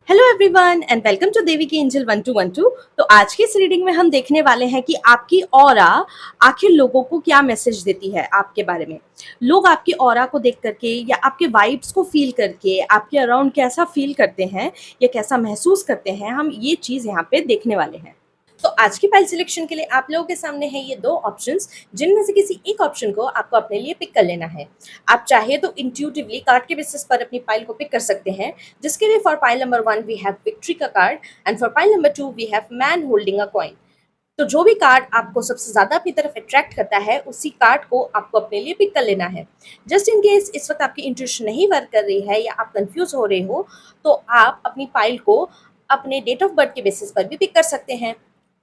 Hello everyone and welcome to Devi की angel 1212। तो आज की इस रीडिंग में हम देखने वाले हैं कि आपकी ऑरा आखिर लोगों को क्या मैसेज देती है आपके बारे में। लोग आपकी ऑरा को देख करके या आपके वाइब्स को फील करके आपके अराउंड कैसा फील करते हैं या कैसा महसूस करते हैं, हम ये चीज़ यहाँ पे देखने वाले हैं। तो आज की फाइल सिलेक्शन के लिए आप लोगों के सामने है ये दो ऑप्शंस, जिनमें से किसी एक ऑप्शन को आपको अपने लिए पिक कर लेना है। आप चाहे तो इंट्यूटिवली कार्ड के बेसिस पर अपनी फाइल को पिक कर सकते हैं, जिसके लिए for file number 1 we have victory का card and for file number 2 we have man holding a coin. तो जो भी कार्ड आपको सबसे ज्यादा अपनी तरफ अट्रैक्ट करता है, उसी कार्ड को आपको अपने लिए पिक कर लेना है। जस्ट इन केस इस वक्त आपकी इंट्यूशन नहीं वर्क कर रही है या आप कंफ्यूज हो रहे हो, तो आप अपनी फाइल को अपने डेट ऑफ बर्थ के बेसिस पर भी पिक कर सकते हैं।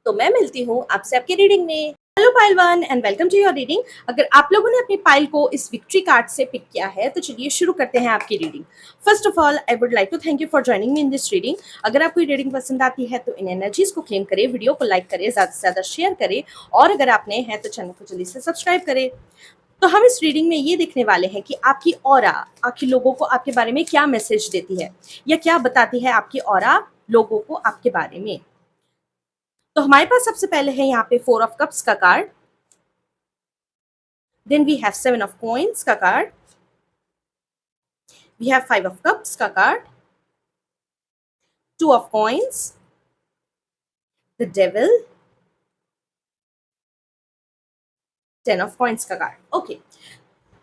तो मैं मिलती हूँ आपसे आपकी रीडिंग में। Hello pile one and welcome to your reading. अगर आप लोगों ने अपनी पाइल को इस विक्ट्री कार्ड से पिक किया है, तो चलिए शुरू करते हैं आपकी reading. First of all I would like to thank you for joining me in this reading. अगर आपको ये रीडिंग पसंद आती है तो इन एनर्जीज को क्लेम करें, वीडियो को लाइक करें, ज़्यादा से ज़्यादा शेयर करें, और अगर आप नए हैं तो चैनल को जल्दी से सब्सक्राइब करें। तो हम इस रीडिंग में ये देखने वाले हैं कि आपकी ऑरा आखिर लोगों को आपके बारे में क्या मैसेज देती है या क्या बताती है आपकी ऑरा लोगों को आपके बारे में। तो हमारे पास सबसे पहले है यहाँ पे 4 ऑफ कप्स का card, then we have 7 of coins का card, we have 5 of cups का card, 2 of coins, the devil, 10 of coins का कार्ड। ओके,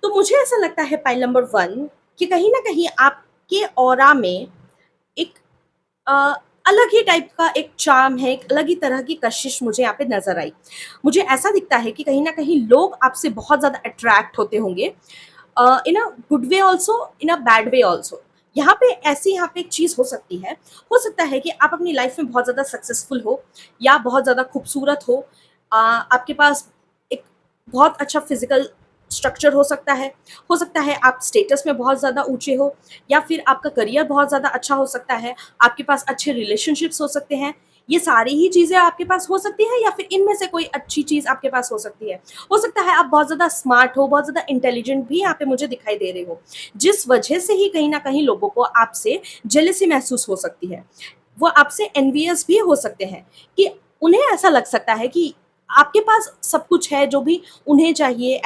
तो मुझे ऐसा लगता है पाइल नंबर 1 कि कहीं ना कहीं आपके ऑरा में एक अ, अलग ही टाइप का एक चार्म है, एक अलग ही तरह की कशिश मुझे यहाँ पे नजर आई। मुझे ऐसा दिखता है कि कहीं ना कहीं लोग आपसे बहुत ज़्यादा अट्रैक्ट होते होंगे, in a good way also, in a bad way also. यहाँ पे एक चीज़ हो सकता है कि आप अपनी लाइफ में बहुत ज़्यादा सक्सेसफुल हो या बहुत ज़्यादा खूबसूरत हो, आपके पास एक बहुत अच्छा फिजिकल स्ट्रक्चर हो सकता है आप स्टेटस में बहुत ज़्यादा ऊंचे हो, या फिर आपका करियर बहुत ज़्यादा अच्छा हो सकता है, आपके पास अच्छे रिलेशनशिप्स हो सकते हैं। ये सारी ही चीज़ें आपके पास हो सकती हैं, या फिर इनमें से कोई अच्छी चीज़ आपके पास हो सकती है। हो सकता है आप बहुत ज़्यादा स्मार्ट हो, बहुत ज़्यादा इंटेलिजेंट भी यहाँ पे मुझे दिखाई दे रहे हो, जिस वजह से ही कहीं ना कहीं लोगों को आपसे जेलसी महसूस हो सकती है। वो आपसे एनवियस भी हो सकते हैं कि उन्हें ऐसा लग सकता है कि आपके पास सब कुछ है जो भी उन्हें चाहिए,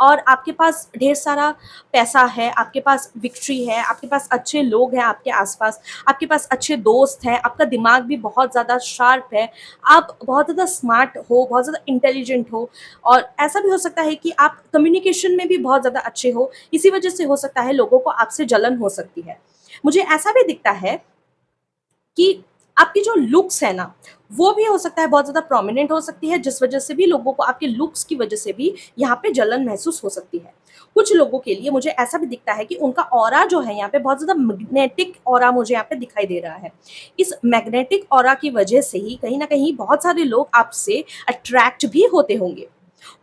और आपके पास ढेर सारा पैसा है, आपके पास विक्ट्री है, आपके पास अच्छे लोग हैं आपके आसपास, आपके पास अच्छे दोस्त हैं, आपका दिमाग भी बहुत ज़्यादा शार्प है, आप बहुत ज़्यादा स्मार्ट हो, बहुत ज़्यादा इंटेलिजेंट हो, और ऐसा भी हो सकता है कि आप कम्युनिकेशन में भी बहुत ज़्यादा अच्छे हो। इसी वजह से हो सकता है लोगों को आपसे जलन हो सकती है। मुझे ऐसा भी दिखता है कि आपकी जो लुक्स है ना, वो भी हो सकता है बहुत ज़्यादा प्रोमिनेंट हो सकती है, जिस वजह से भी लोगों को आपके लुक्स की वजह से भी यहाँ पे जलन महसूस हो सकती है। कुछ लोगों के लिए मुझे ऐसा भी दिखता है कि उनका ऑरा जो है यहाँ पे बहुत ज़्यादा मैग्नेटिक ऑरा मुझे यहाँ पे दिखाई दे रहा है। इस मैग्नेटिक ऑरा की वजह से ही कहीं ना कहीं बहुत सारे लोग आपसे अट्रैक्ट भी होते होंगे।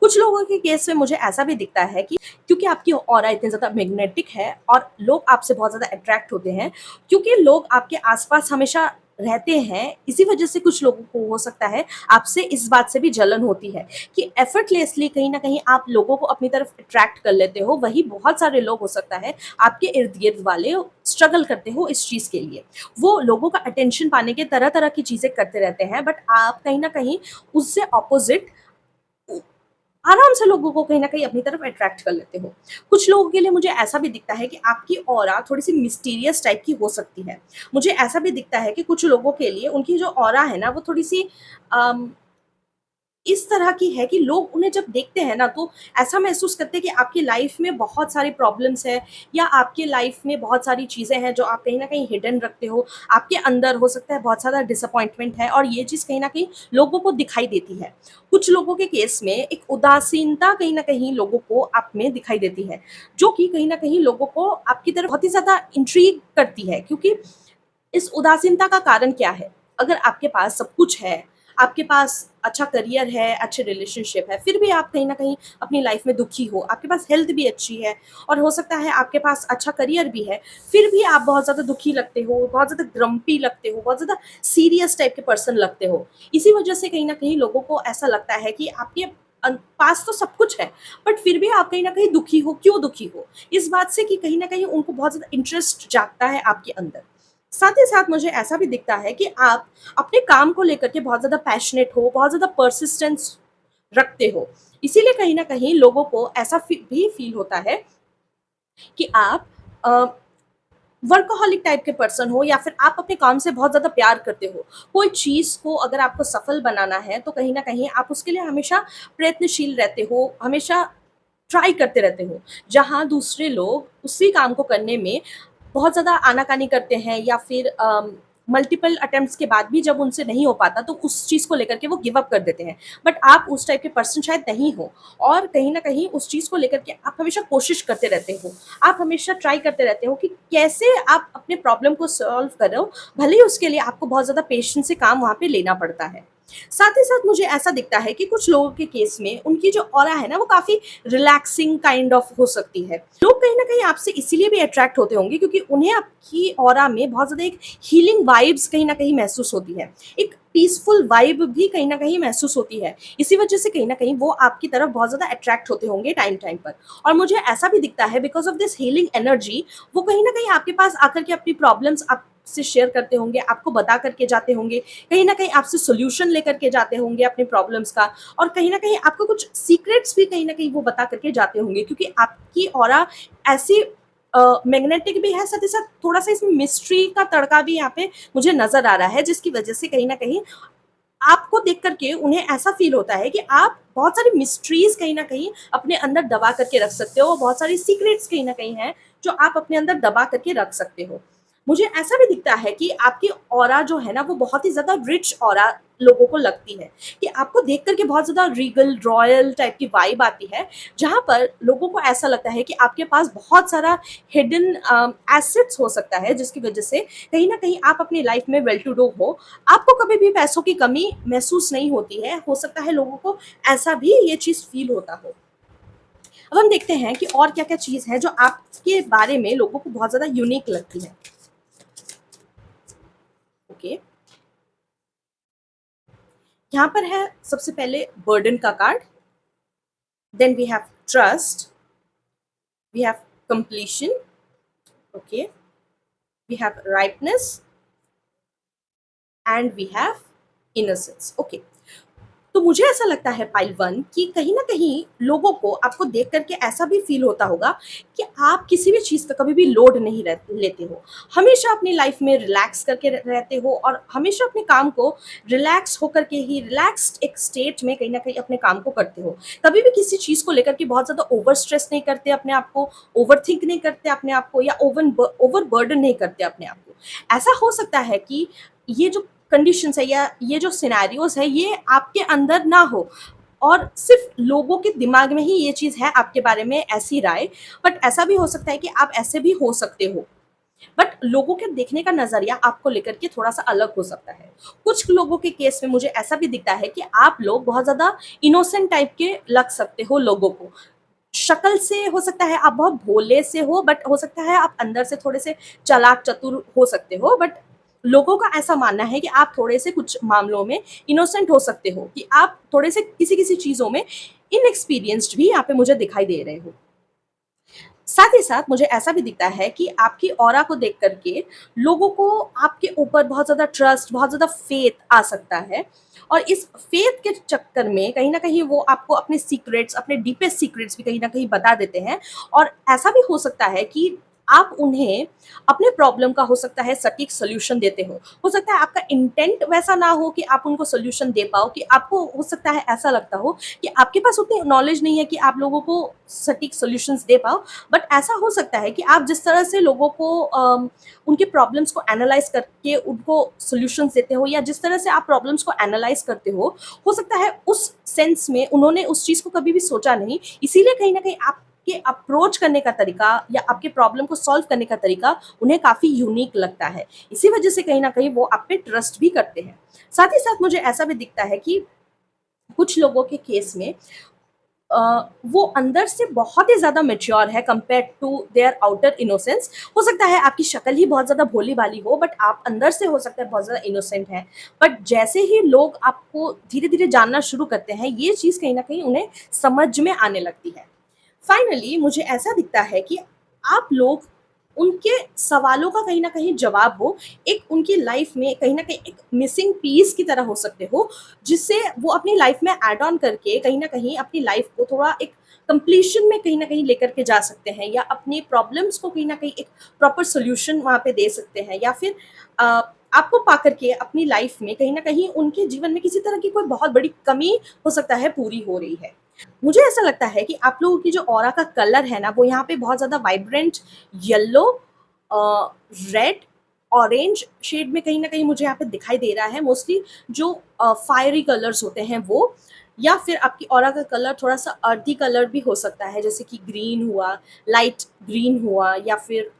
कुछ लोगों के केस में मुझे ऐसा भी दिखता है कि क्योंकि आपकी ऑरा इतनी ज़्यादा मैग्नेटिक है और लोग आपसे बहुत ज़्यादा अट्रैक्ट होते हैं, क्योंकि लोग आपके आसपास हमेशा रहते हैं, इसी वजह से कुछ लोगों को हो सकता है आपसे इस बात से भी जलन होती है कि एफर्टलेसली कहीं ना कहीं आप लोगों को अपनी तरफ अट्रैक्ट कर लेते हो। वही बहुत सारे लोग हो सकता है आपके इर्द गिर्द वाले स्ट्रगल करते हो इस चीज़ के लिए। वो लोगों का अटेंशन पाने के तरह तरह की चीज़ें करते रहते हैं, बट आप कहीं ना कहीं उससे ऑपोजिट आराम से लोगों को कहीं न कहीं अपनी तरफ अट्रैक्ट कर लेते हो। कुछ लोगों के लिए मुझे ऐसा भी दिखता है कि आपकी ऑरा थोड़ी-सी मिस्टीरियस टाइप की हो सकती है। मुझे ऐसा भी दिखता है कि कुछ लोगों के लिए उनकी जो ऑरा है ना, वो थोड़ी-सी अम इस तरह की है कि लोग उन्हें जब देखते हैं ना, तो ऐसा महसूस करते हैं कि आपकी लाइफ में बहुत सारी प्रॉब्लम्स है, या आपके लाइफ में बहुत सारी चीज़ें हैं जो आप कहीं ना कहीं हिडन रखते हो। आपके अंदर हो सकता है बहुत ज़्यादा डिसअपॉइंटमेंट है, और ये चीज़ कहीं ना कहीं लोगों को दिखाई देती है। कुछ लोगों के केस में एक उदासीनता कहीं ना कहीं लोगों को आप में दिखाई देती है, जो कि कहीं ना कहीं लोगों को आपकी तरफ बहुत ही ज़्यादा इंट्रीग करती है। क्योंकि इस उदासीनता का कारण क्या है? अगर आपके पास सब कुछ है, आपके पास अच्छा करियर है, अच्छे रिलेशनशिप है, फिर भी आप कहीं न कहीं अपनी लाइफ में दुखी हो, आपके पास हेल्थ भी अच्छी है, और हो सकता है आपके पास अच्छा करियर भी है, फिर भी आप बहुत ज़्यादा दुखी लगते हो, बहुत ज़्यादा ग्रम्पी लगते हो, बहुत ज़्यादा सीरियस टाइप के पर्सन लगते हो। इसी वजह से कहीं न कहीं लोगों को ऐसा लगता है कि आपके पास तो सब कुछ है, बट फिर भी आप कहीं न कहीं दुखी हो। क्यों दुखी हो? इस बात से कि कहीं न कहीं उनको बहुत ज़्यादा इंटरेस्ट जागता है आपके अंदर। साथ ही साथ मुझे ऐसा भी दिखता है कि आप अपने काम को लेकर के बहुत ज़्यादा पैशनेट हो, बहुत ज़्यादा पर्सिस्टेंस रखते हो। इसीलिए कहीं न कहीं लोगों को ऐसा भी फ़ील होता है कि आप अ, वर्कहॉलिक टाइप के पर्सन हो, या फिर आप अपने काम से बहुत ज़्यादा प्यार करते हो। कोई चीज़ को अगर आपको सफल बनाना है, तो कहीं न कहीं आप उसके लिए हमेशा प्रयत्नशील रहते हो, हमेशा ट्राई करते रहते हो। जहाँ दूसरे लोग उसी काम को करने में बहुत ज़्यादा आनाकानी करते हैं, या फिर मल्टीपल अटेम्प्ट्स के बाद भी जब उनसे नहीं हो पाता, तो उस चीज़ को लेकर के वो गिव अप कर देते हैं। बट आप उस टाइप के पर्सन शायद नहीं हो, और कहीं न कहीं उस चीज़ को लेकर के आप हमेशा कोशिश करते रहते हो। आप हमेशा ट्राई करते रहते हो कि कैसे आप अपने प्रॉब्लम को सॉल्व करो, भले ही उसके लिए आपको बहुत ज़्यादा पेशेंस से काम वहाँ पे लेना पड़ता है। साथ ही साथ मुझे ऐसा दिखता है कि कुछ लोगों के केस में उनकी जो ऑरा है ना, वो काफ़ी रिलैक्सिंग काइंड ऑफ हो सकती है। लोग कहीं न कहीं आपसे इसीलिए भी अट्रैक्ट होते होंगे, क्योंकि उन्हें आपकी ऑरा में बहुत ज़्यादा एक हीलिंग वाइब्स कहीं न कहीं महसूस होती है। एक पीसफुल वाइब भी कहीं न कहीं महसूस होती है। इसी वजह से कहीं न कहीं वो आपकी तरफ बहुत ज़्यादा अट्रैक्ट होते होंगे टाइम-टाइम पर। और मुझे ऐसा भी दिखता है, because of this healing energy, वो कहीं न कहीं आपके पास आकर के अपनी प्रॉब्लम्स आपसे शेयर करते होंगे, आपको बता कर के जाते होंगे। कहीं न कहीं आपसे सॉल्यूशन लेकर के जाते होंगे अपने प्रॉब्लम्स का, और कहीं न कहीं आपको कुछ सीक्रेट्स भी कहीं न कहीं वो बता कर के जाते होंगे, क्योंकि आपकी ऑरा ऐसी मैग्नेटिक भी है, साथ ही साथ थोड़ा-सा इसमें मिस्ट्री का तड़का भी यहाँ पे मुझे नज़र आ रहा है, जिसकी वजह से कहीं न कहीं आपको देख कर के उन्हें ऐसा फ़ील होता है कि आप बहुत सारी मिस्ट्रीज़ कहीं न कहीं अपने अंदर दबा करके रख सकते हो, और बहुत सारी सीक्रेट्स कहीं न कहीं हैं, जो आप अपने अंदर दबा करके रख सकते हो। मुझे ऐसा भी दिखता है कि आपकी ऑरा जो है ना, वो बहुत ही ज़्यादा रिच ऑरा लोगों को लगती है, कि आपको देख कर के बहुत ज़्यादा रीगल, रॉयल टाइप की वाइब आती है, जहाँ पर लोगों को ऐसा लगता है कि आपके पास बहुत सारा हिडन एसेट्स हो सकता है, जिसकी वजह से कहीं न कहीं आप अपनी लाइफ़ में वेल टू डू हो। आपको कभी भी पैसों की कमी महसूस नहीं होती है। हो सकता है लोगों को ऐसा भी ये चीज़ फ़ील होता हो। अब हम देखते हैं कि और क्या-क्या चीज़ है जो आपके बारे में लोगों को बहुत ज़्यादा यूनिक लगती है। ओके, यहाँ पर है सबसे पहले बर्डन का card, then we have trust, we have completion, okay, we have rightness, and we have innocence. Okay, तो मुझे ऐसा लगता है पाइल 1 कि कहीं न कहीं लोगों को आपको देख कर के ऐसा भी फ़ील होता होगा कि आप किसी भी चीज़ का कभी भी लोड नहीं लेते हो। हमेशा अपनी लाइफ़ में रिलैक्स करके रहते हो, और हमेशा अपने काम को रिलैक्स होकर के ही, रिलैक्स्ड एक स्टेट में कहीं न कहीं अपने काम को करते हो। कभी भी किसी चीज़ को लेकर के बहुत ज़्यादा ओवर स्ट्रेस नहीं करते अपने आप को, ओवरथिंक नहीं करते अपने आप को, या ओवरबर्डन नहीं करते अपने आप को। ऐसा हो सकता है कि ये जो कंडीशंस है, या ये जो सिनेरियोज़ है, ये आपके अंदर ना हो, और सिर्फ़ लोगों के दिमाग में ही ये चीज़ है आपके बारे में ऐसी राय। बट ऐसा भी हो सकता है कि आप ऐसे भी हो सकते हो। बट लोगों के देखने का नज़रिया आपको लेकर के थोड़ा-सा अलग हो सकता है। कुछ लोगों के केस में मुझे ऐसा भी दिखता है कि आप लोग बहुत ज़्यादा इनोसेंट टाइप के लग सकते हो लोगों को। शक्ल से हो सकता है आप बहुत भोले से हो, बट हो सकता है आप अंदर से थोड़े से चालाक चतुर हो सकते हो। बट लोगों का ऐसा मानना है कि आप थोड़े से कुछ मामलों में इनोसेंट हो सकते हो, कि आप थोड़े से किसी-किसी चीज़ों में इनएक्सपीरियंस्ड भी यहाँ पे मुझे दिखाई दे रहे हो। साथ ही साथ मुझे ऐसा भी दिखता है कि आपकी ऑरा को देख कर के लोगों को आपके ऊपर बहुत ज़्यादा ट्रस्ट, बहुत ज़्यादा फ़ेथ आ सकता है, और इस फ़ेथ के चक्कर में कहीं न कहीं वो आपको अपने सीक्रेट्स, अपने डीपेस्ट सीक्रेट्स भी कहीं न कहीं बता देते हैं। और ऐसा भी हो सकता है कि आप उन्हें अपने प्रॉब्लम का हो सकता है सटीक सॉल्यूशन देते हो। हो सकता है आपका इंटेंट वैसा ना हो कि आप उनको सॉल्यूशन दे पाओ, कि आपको हो सकता है ऐसा लगता हो कि आपके पास उतनी नॉलेज नहीं है कि आप लोगों को सटीक सॉल्यूशंस दे पाओ। बट ऐसा हो सकता है कि आप जिस तरह से लोगों को उनके प्रॉब्लम्स को एनालाइज करके उनको सॉल्यूशंस देते हो, या जिस तरह से आप प्रॉब्लम्स को एनालाइज करते हो सकता है उस सेंस में उन्होंने उस चीज़ को कभी भी सोचा नहीं। इसीलिए कहीं न कहीं आपके अप्रोच करने का तरीका, या आपके प्रॉब्लम को सॉल्व करने का तरीका उन्हें काफ़ी यूनिक लगता है। इसी वजह से कहीं न कहीं वो आप पे ट्रस्ट भी करते हैं। साथ ही साथ मुझे ऐसा भी दिखता है कि कुछ लोगों के केस में अ, वो अंदर से बहुत ही ज़्यादा मैच्योर है compared to their outer innocence. हो सकता है आपकी शक्ल ही बहुत ज़्यादा भोली-भाली हो, बट आप अंदर से हो सकता है बहुत ज़्यादा इनोसेंट हैं। बट जैसे ही लोग आपको धीरे-धीरे जानना शुरू करते हैं, ये चीज़ कहीं न कहीं उन्हें समझ में आने लगती है। फाइनली मुझे ऐसा दिखता है कि आप लोग उनके सवालों का कहीं न कहीं जवाब हो, एक उनकी लाइफ में कहीं न कहीं एक मिसिंग पीस की तरह हो सकते हो, जिससे वो अपनी लाइफ में ऐड ऑन करके कहीं न कहीं अपनी लाइफ को थोड़ा एक कंप्लीशन में कहीं न कहीं लेकर के जा सकते हैं, या अपनी प्रॉब्लम्स को कहीं न कहीं एक प्रॉपर सॉल्यूशन वहाँ पे दे सकते हैं, या फिर अ, आपको पा कर के अपनी लाइफ में कहीं न कहीं उनके जीवन में किसी तरह की कोई बहुत बड़ी कमी हो सकता है पूरी हो रही है। मुझे ऐसा लगता है कि आप लोगों की जो ऑरा का कलर है ना, वो यहाँ पे बहुत ज़्यादा vibrant yellow, red, orange shade में कहीं न कहीं मुझे यहाँ पे दिखाई दे रहा है। मोस्टली जो फायरी कलर्स होते हैं वो, या फिर आपकी ऑरा का कलर थोड़ा-सा अर्थी कलर भी हो सकता है, जैसे कि ग्रीन हुआ, लाइट ग्रीन हुआ, या फिर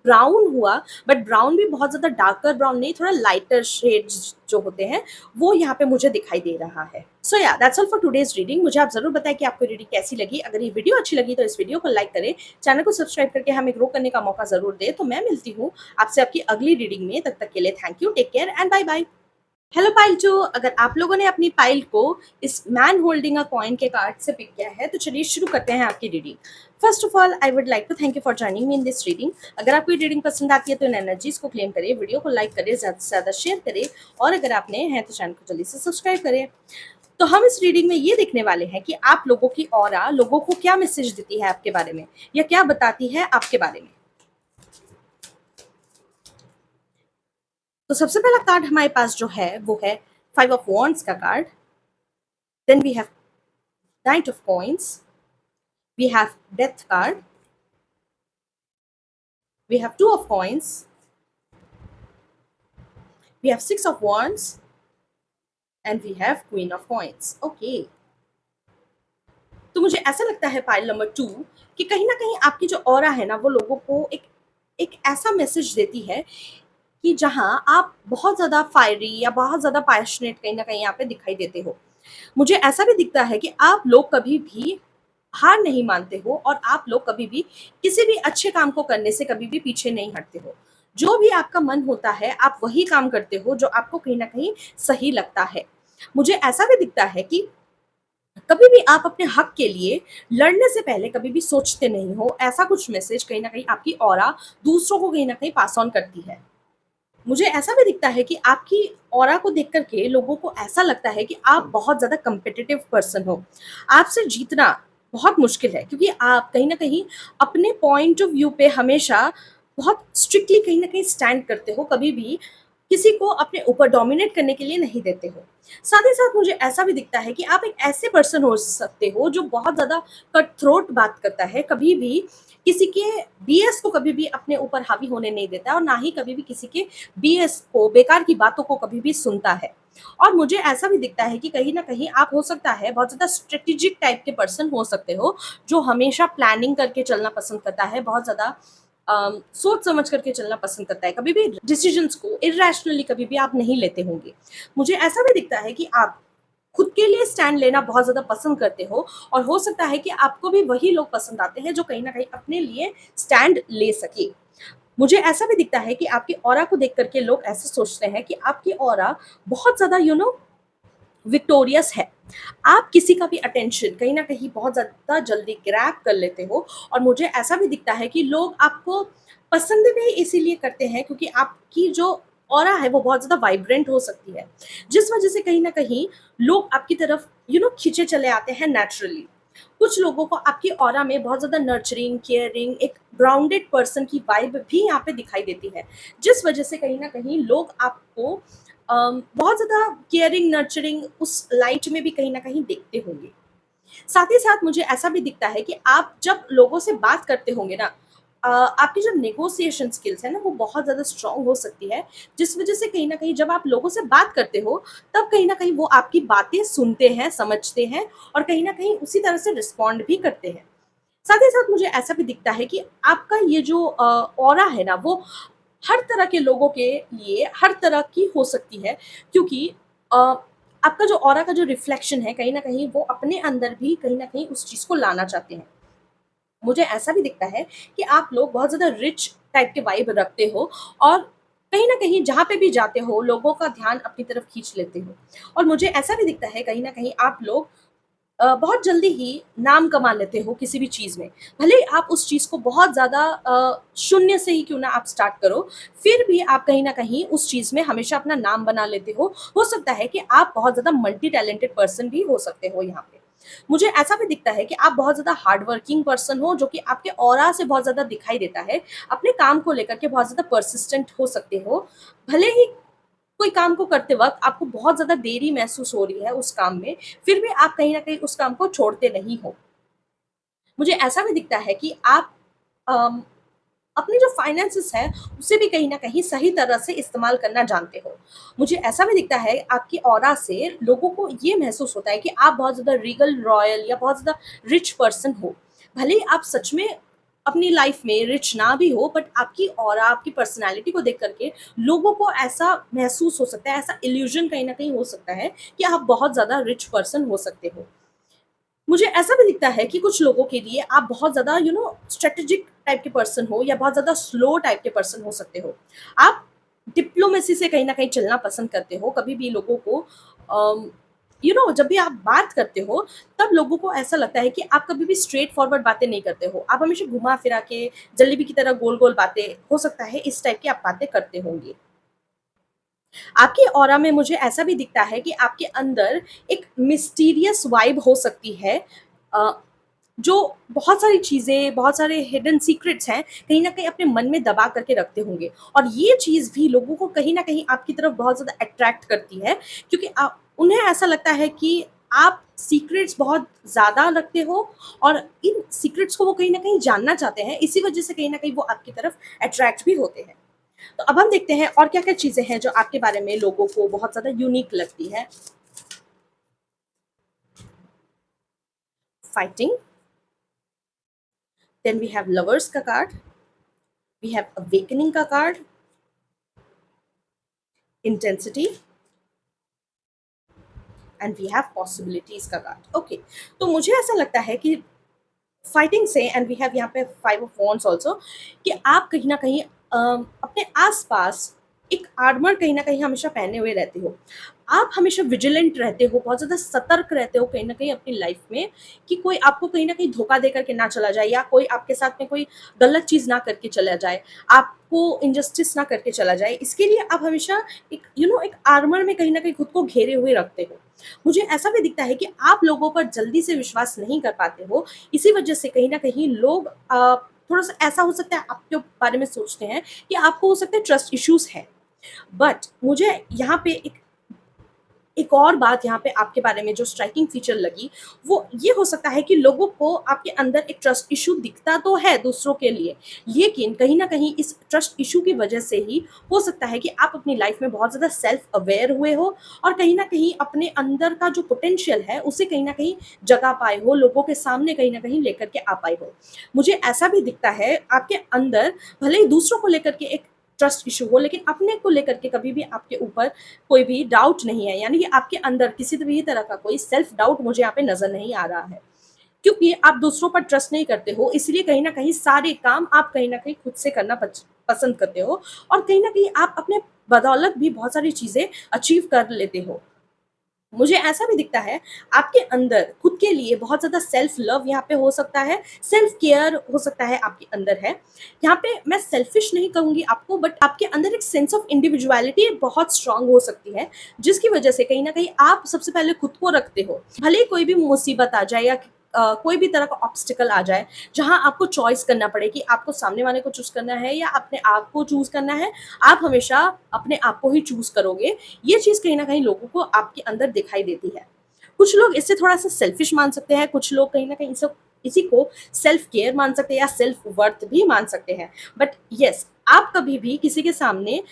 ब्राउन हुआ। बट ब्राउन भी बहुत ज़्यादा डार्कर ब्राउन नहीं, थोड़ा लाइटर शेड्स जो होते हैं, वो यहाँ पे मुझे दिखाई दे रहा है। सो या that's all for today's reading. मुझे आप ज़रूर बताएँ कि आपको रीडिंग कैसी लगी। अगर ये वीडियो अच्छी लगी तो इस वीडियो को लाइक करें, चैनल को सब्सक्राइब करके हमें ग्रो करने का मौका ज़रूर दें। तो मैं मिलती हूँ आपसे आपकी अगली रीडिंग में, तब तक के लिए thank you, take care and bye bye. Hello pile 2, अगर आप लोगों ने अपनी पाइल को इस मैन होल्डिंग अ कॉइन के कार्ड से पिक किया है, तो चलिए शुरू करते हैं आपकी reading. First of all I would like to thank you for joining me in this reading. अगर आपको ये रीडिंग पसंद आती है तो इन एनर्जीज को क्लेम करें, वीडियो को लाइक करें, ज़्यादा से ज़्यादा शेयर करें, और अगर आप नए हैं तो चैनल को जल्दी से सब्सक्राइब करें। तो हम इस रीडिंग में ये देखने वाले हैं कि आप लोगों की ऑरा लोगों को क्या मैसेज देती है आपके बारे में, या क्या बताती है आपके बारे में। तो सबसे पहला कार्ड हमारे पास जो है वो है 5 ऑफ वॉन्ड्स का card. Then we have Knight of Coins, we have Death card, we have Two of Coins, we have Six of Wands, and we have Queen of Coins. Okay. तो मुझे ऐसा लगता है पाइल नंबर 2 कि कहीं ना कहीं आपकी जो ऑरा है ना, वो लोगों को एक एक ऐसा मैसेज देती है कि जहां आप बहुत ज़्यादा फायरी या बहुत ज़्यादा पैशनेट कहीं ना कहीं यहाँ पे दिखाई देते हो। मुझे ऐसा भी दिखता है कि आप लोग कभी भी हार नहीं मानते हो, और आप लोग कभी भी किसी भी अच्छे काम को करने से कभी भी पीछे नहीं हटते हो। जो भी आपका मन होता है आप वही काम करते हो जो आपको कहीं ना कहीं सही लगता है। मुझे ऐसा भी दिखता है कि कभी भी आप अपने हक के लिए लड़ने से पहले कभी भी सोचते नहीं हो। ऐसा कुछ मैसेज कहीं ना कहीं आपकी ऑरा दूसरों को कहीं ना कहीं पास ऑन करती है। मुझे ऐसा भी दिखता है कि आपकी ऑरा को देख करके लोगों को ऐसा लगता है कि आप बहुत ज़्यादा कम्पिटिटिव पर्सन हो। आपसे जीतना बहुत मुश्किल है, क्योंकि आप कहीं न कहीं अपने पॉइंट ऑफ व्यू पे हमेशा बहुत स्ट्रिक्टली कहीं न कहीं स्टैंड करते हो, कभी भी किसी को अपने ऊपर डोमिनेट करने के लिए नहीं देते हो। साथ ही साथ मुझे ऐसा भी दिखता है कि आप एक ऐसे पर्सन हो सकते हो जो बहुत ज़्यादा कट थ्रोट बात करता है, कभी भी किसी के बीएस को कभी भी अपने ऊपर हावी होने नहीं देता है, और ना ही कभी भी किसी के बीएस को, बेकार की बातों को कभी भी सुनता है। और मुझे ऐसा भी दिखता है कि कहीं न कहीं आप हो सकता है बहुत ज़्यादा स्ट्रैटेजिक टाइप के पर्सन हो सकते हो, जो हमेशा प्लानिंग करके चलना पसंद करता है, बहुत ज़्यादा सोच समझ करके चलना पसंद करता है, कभी भी डिसीजंस को इर्रेशनली कभी भी आप नहीं लेते होंगे। मुझे ऐसा भी दिखता है कि आप खुद के लिए स्टैंड लेना बहुत ज़्यादा पसंद करते हो, और हो सकता है कि आपको भी वही लोग पसंद आते हैं जो कहीं न कहीं अपने लिए स्टैंड ले सके। मुझे ऐसा भी दिखता है कि आपकी ऑरा को देख कर के लोग ऐसे सोचते हैं कि आपकी ऑरा बहुत ज़्यादा विक्टोरियस है। आप किसी का भी अटेंशन कहीं न कहीं बहुत ज़्यादा जल्दी ग्रैब कर लेते हो, और मुझे ऐसा भी दिखता है कि लोग आपको पसंद भी इसीलिए करते हैं क्योंकि आपकी जो ऑरा है वो बहुत ज़्यादा वाइब्रेंट हो सकती है, जिस वजह से कहीं न कहीं लोग आपकी तरफ खींचे चले आते हैं नेचुरली। कुछ लोगों को आपकी ऑरा में बहुत ज़्यादा नर्चरिंग, केयरिंग, एक ग्राउंडेड पर्सन की वाइब भी यहाँ पे दिखाई देती है, जिस वजह से कहीं न कहीं लोग आपको बहुत ज़्यादा केयरिंग, नर्चरिंग उस लाइट में भी कहीं न कहीं देखते होंगे। साथ ही साथ मुझे ऐसा भी दिखता है कि आप जब लोगों से बात करते होंगे ना, आपकी जो नेगोशिएशन स्किल्स है ना, वो बहुत ज़्यादा स्ट्रॉन्ग हो सकती है, जिस वजह से कहीं न कहीं जब आप लोगों से बात करते हो, तब कहीं न कहीं वो आपकी बातें सुनते हैं, समझते हैं, और कहीं न कहीं उसी तरह से रिस्पॉन्ड भी करते हैं। साथ ही साथ मुझे ऐसा भी दिखता है कि आपका ये जो ऑरा है ना, वो हर तरह के लोगों के लिए हर तरह की हो सकती है, क्योंकि अ, आपका जो ऑरा का जो रिफ्लेक्शन है, कहीं न कहीं वो अपने अंदर भी कहीं न कहीं उस चीज़ को लाना चाहते हैं। मुझे ऐसा भी दिखता है कि आप लोग बहुत ज़्यादा रिच टाइप के वाइब रखते हो, और कहीं न कहीं जहाँ पे भी जाते हो, लोगों का ध्यान अपनी तरफ खींच लेते हो। और मुझे ऐसा भी दिखता है कहीं न कहीं आप लोग बहुत जल्दी ही नाम कमा लेते हो किसी भी चीज़ में। भले ही आप उस चीज़ को बहुत ज़्यादा शून्य से ही क्यों ना आप स्टार्ट करो, फिर भी आप कहीं न कहीं उस चीज़ में हमेशा अपना नाम बना लेते हो। हो सकता है कि आप बहुत ज़्यादा मल्टी टैलेंटेड पर्सन भी हो सकते हो यहाँ पे। मुझे ऐसा भी दिखता है कि आप बहुत ज़्यादा हार्ड वर्किंग पर्सन हो, जो कि आपके ऑरा से बहुत ज़्यादा दिखाई देता है। अपने काम को लेकर के बहुत ज़्यादा पर्सिस्टेंट हो सकते हो। भले ही कोई काम को करते वक़्त आपको बहुत ज़्यादा देरी महसूस हो रही है उस काम में, फिर भी आप कहीं न कहीं उस काम को छोड़ते नहीं हो। मुझे ऐसा भी दिखता है कि आप अम, अपने जो फाइनेंसेस है, उसे भी कहीं न कहीं सही तरह से इस्तेमाल करना जानते हो। मुझे ऐसा भी दिखता है आपकी ऑरा से लोगों को ये महसूस होता है कि आप बहुत ज़्यादा रीगल, रॉयल या बहुत ज़्यादा रिच पर्सन हो। भले ही आप सच में अपनी लाइफ़ में रिच ना भी हो, बट आपकी ऑरा, आपकी पर्सनैलिटी को देख कर के लोगों को ऐसा महसूस हो सकता है, ऐसा इल्यूज़न कहीं न कहीं हो सकता है कि आप बहुत ज़्यादा रिच पर्सन हो सकते हो। मुझे ऐसा भी दिखता है कि कुछ लोगों के लिए आप बहुत ज़्यादा स्ट्रैटेजिक टाइप के पर्सन हो या बहुत ज़्यादा स्लो टाइप के पर्सन हो सकते हो। आप डिप्लोमेसी से कहीं न कहीं चलना पसंद करते हो, कभी भी लोगों को अम, जब भी आप बात करते हो, तब लोगों को ऐसा लगता है कि आप कभी भी स्ट्रेट फॉरवर्ड बातें नहीं करते हो। आप हमेशा घुमा-फिरा के, जलेबी की तरह गोल-गोल बातें, हो सकता है इस टाइप की आप बातें करते होंगे। आपकी ऑरा में मुझे ऐसा भी दिखता है कि आपके अंदर एक मिस्टीरियस वाइब हो सकती है, अ, जो बहुत सारी चीज़ें, बहुत सारे हिडन सीक्रेट्स हैं, कहीं न कहीं अपने मन में दबा करके रखते होंगे, और ये चीज़ भी लोगों को कहीं न कहीं आपकी तरफ बहुत ज़्यादा अट्रैक्ट करती है, क्योंकि उन्हें ऐसा लगता है कि आप सीक्रेट्स बहुत ज़्यादा रखते हो, और इन सीक्रेट्स को वो कहीं न कहीं जानना चाहते हैं, इसी वजह से कहीं न कहीं वो आपकी तरफ अट्रैक्ट भी होते हैं। तो अब हम देखते हैं और क्या-क्या चीज़ें हैं जो आपके बारे में लोगों को बहुत ज़्यादा यूनिक लगती है। Fighting, then we have lovers का कार्ड, वी हैव अवेकनिंग का card, intensity, and we have possibilities का कार्ड। ओके, तो मुझे ऐसा लगता है कि फाइटिंग से, एंड वी हैव यहाँ पे 5 ऑफ वांड्स आल्सो, कि आप कहीं न कहीं अपने आस-पास एक आर्मर कहीं न कहीं हमेशा पहने हुए रहते हो। आप हमेशा विजिलेंट रहते हो, बहुत ज़्यादा सतर्क रहते हो कहीं न कहीं अपनी लाइफ़ में, कि कोई आपको कहीं न कहीं धोखा दे कर के ना चला जाए, या कोई आपके साथ में कोई गलत चीज़ ना करके चला जाए, आपको इनजस्टिस ना करके चला जाए। इसके लिए आप हमेशा एक आर्मर में कहीं न कहीं खुद को घेरे हुए रखते हो। मुझे ऐसा भी दिखता है कि आप लोगों पर जल्दी से विश्वास नहीं कर पाते हो, इसी वजह से कहीं न कहीं लोग थोड़ा-सा ऐसा हो सकता है आपके बारे में सोचते हैं कि आपको हो सकता है ट्रस्ट इश्यूज़ है। बट मुझे यहाँ पे एक और बात यहाँ पे आपके बारे में जो स्ट्राइकिंग फीचर लगी, वो ये हो सकता है कि लोगों को आपके अंदर एक ट्रस्ट इश्यू दिखता तो है दूसरों के लिए, लेकिन कहीं न कहीं इस ट्रस्ट इश्यू की वजह से ही हो सकता है कि आप अपनी लाइफ़ में बहुत ज़्यादा सेल्फ अवेयर हुए हो, और कहीं न कहीं अपने अंदर का जो पोटेंशियल है, उसे कहीं न कहीं जगा पाए हो, लोगों के सामने कहीं न कहीं लेकर के आ पाए हो। मुझे ऐसा भी दिखता है आपके अंदर, भले ही दूसरों को लेकर के एक ट्रस्ट इश्यू हो, लेकिन अपने को लेकर के कभी भी आपके ऊपर कोई भी डाउट नहीं है, यानी कि आपके अंदर किसी भी तरह का कोई सेल्फ डाउट मुझे यहाँ पे नज़र नहीं आ रहा है। क्योंकि आप दूसरों पर ट्रस्ट नहीं करते हो, इसलिए कहीं न कहीं सारे काम आप कहीं न कहीं खुद से करना पसंद करते हो, और कहीं न कहीं आप अपने बदौलत भी बहुत सारी चीज़ें अचीव कर लेते हो। मुझे ऐसा भी दिखता है आपके अंदर खुद के लिए बहुत ज़्यादा सेल्फ लव यहाँ पे हो सकता है, सेल्फ केयर हो सकता है आपके अंदर है। यहाँ पे मैं सेल्फिश नहीं कहूँगी आपको, बट आपके अंदर एक सेंस ऑफ इंडिविजुअलिटी बहुत स्ट्रांग हो सकती है, जिसकी वजह से कहीं न कहीं आप सबसे पहले खुद को रखते हो। भले ही कोई भी मुसीबत आ जाए, या कोई भी तरह का ऑब्स्टिकल आ जाए, जहाँ आपको चॉइस करना पड़े कि आपको सामने वाले को चूज़ करना है या अपने आप को चूज़ करना है, आप हमेशा अपने आप को ही चूज़ करोगे। ये चीज़ कहीं न कहीं लोगों को आपके अंदर दिखाई देती है। कुछ लोग इससे थोड़ा-सा सेल्फिश मान सकते हैं, कुछ लोग कहीं न कहीं इसी को सेल्फ केयर मान सकते हैं, या सेल्फ वर्थ भी मान सकते हैं। बट येस, आप कभी भी किसी के सामने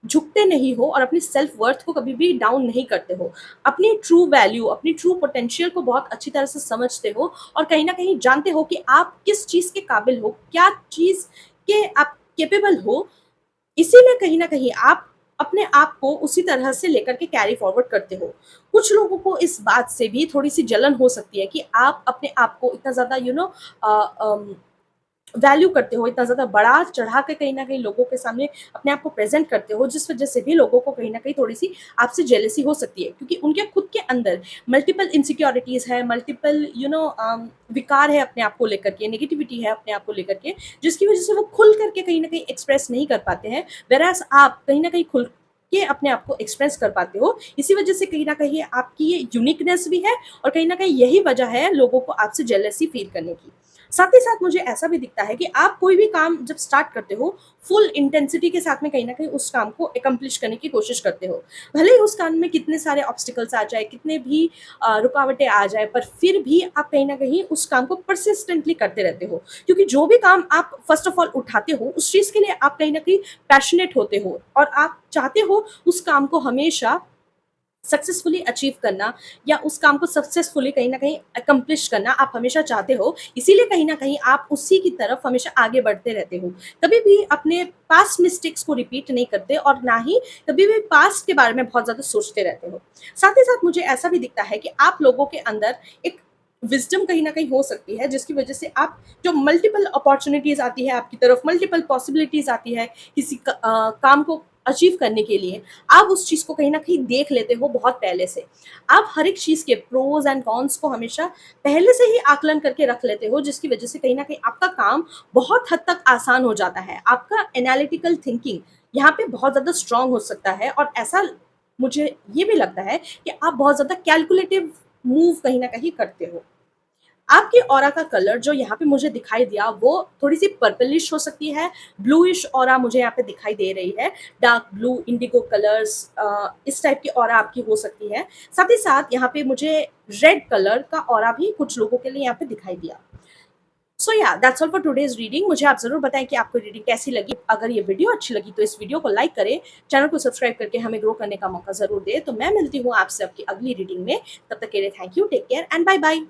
झुकते नहीं हो, और अपनी सेल्फ वर्थ को कभी भी डाउन नहीं करते हो। अपनी ट्रू वैल्यू, अपनी ट्रू पोटेंशियल को बहुत अच्छी तरह से समझते हो, और कहीं न कहीं जानते हो कि आप किस चीज़ के काबिल हो, क्या चीज़ के आप कैपेबल हो। इसीलिए कहीं न कहीं आप अपने आप को उसी तरह से लेकर के कैरी फॉरवर्ड करते हो। कुछ लोगों को इस बात से भी थोड़ी-सी जलन हो सकती है कि आप अपने आप को इतना ज़्यादा अ, अम वैल्यू करते हो, इतना ज़्यादा बढ़ा चढ़ा के कहीं न कहीं लोगों के सामने अपने आप को प्रेज़ेंट करते हो, जिस वज़ह से भी लोगों को कहीं न कहीं थोड़ी-सी आपसे जेलसी हो सकती है। क्योंकि उनके खुद के अंदर मल्टीपल इनसिक्योरिटीज़ है, मल्टीपल विकार है अपने आप को लेकर के, नेगेटिविटी है अपने आप को लेकर के, जिसकी वज़ह से वो खुल कर के कहीं न कहीं एक्सप्रेस नहीं कर पाते हैं। व्हेयरएज़ आप कहीं न कहीं खुल के अपने आप को एक्सप्रेस कर पाते हो। इसी वज़ह से कहीं न कहीं आपकी ये यूनिकनेस भी है और कहीं न कहीं यही वज़ह है लोगों को आपसे जेलसी फ़ील करने की। साथ ही साथ मुझे ऐसा भी दिखता है कि आप कोई भी काम जब स्टार्ट करते हो, फुल इंटेंसिटी के साथ में कहीं न कहीं उस काम को अकम्प्लिश करने की कोशिश करते हो। भले ही उस काम में कितने सारे ऑब्स्टिकल्स आ जाए, कितने भी रुकावटें आ जाए, पर फिर भी आप कहीं न कहीं उस काम को परसिस्टेंटली करते रहते हो। क्योंकि जो भी काम आप फर्स्ट ऑफ ऑल उठाते हो, उस चीज़ के लिए आप कहीं न कहीं पैशनेट होते हो और आप चाहते हो उस काम को हमेशा सक्सेसफुली अचीव करना या उस काम को सक्सेसफुली कहीं न कहीं अकम्प्लिश करना आप हमेशा चाहते हो, इसीलिए कहीं न कहीं आप उसी की तरफ हमेशा आगे बढ़ते रहते हो। कभी भी अपने पास्ट मिस्टेक्स को रिपीट नहीं करते और ना ही कभी भी पास्ट के बारे में बहुत ज़्यादा सोचते रहते हो। साथ ही साथ मुझे ऐसा भी दिखता है कि आप लोगों के अंदर एक विज़डम कहीं न कहीं हो सकती है, जिसकी वज़ह से आप जो मल्टीपल अपॉर्च्युनिटीज़ आती है आपकी तरफ, मल्टीपल पॉसिबिलिटीज़ आती है किसी काम को अचीव करने के लिए, आप उस चीज़ को कहीं न कहीं देख लेते हो बहुत पहले से। आप हर एक चीज़ के प्रोज़ एंड कॉन्स को हमेशा पहले से ही आकलन करके रख लेते हो, जिसकी वज़ह से कहीं न कहीं आपका काम बहुत हद तक आसान हो जाता है। आपका एनालिटिकल थिंकिंग यहाँ पे बहुत ज़्यादा स्ट्रॉन्ग हो सकता है और ऐसा मुझे ये भी लगता है कि आप बहुत ज़्यादा कैलकुलेटिव मूव कहीं न कहीं करते हो। आपकी ऑरा का कलर जो यहाँ पे मुझे दिखाई दिया वो थोड़ी-सी पर्पलिश हो सकती है, ब्लूइश ऑरा मुझे यहाँ पे दिखाई दे रही है, डार्क ब्लू, इंडिगो कलर्स इस टाइप की ऑरा आपकी हो सकती है। साथ ही साथ यहाँ पे मुझे रेड कलर का ऑरा भी कुछ लोगों के लिए यहाँ पे दिखाई दिया। सो या that's all for today's reading. मुझे आप ज़रूर बताएँ कि आपको रीडिंग कैसी लगी? अगर ये वीडियो अच्छी लगी तो इस वीडियो को लाइक करें, चैनल को सब्सक्राइब करके हमें ग्रो करने का मौका ज़रूर दें। तो मैं मिलती हूँ आपसे आपकी अगली रीडिंग में, तब तक के लिए thank you, take care and bye bye.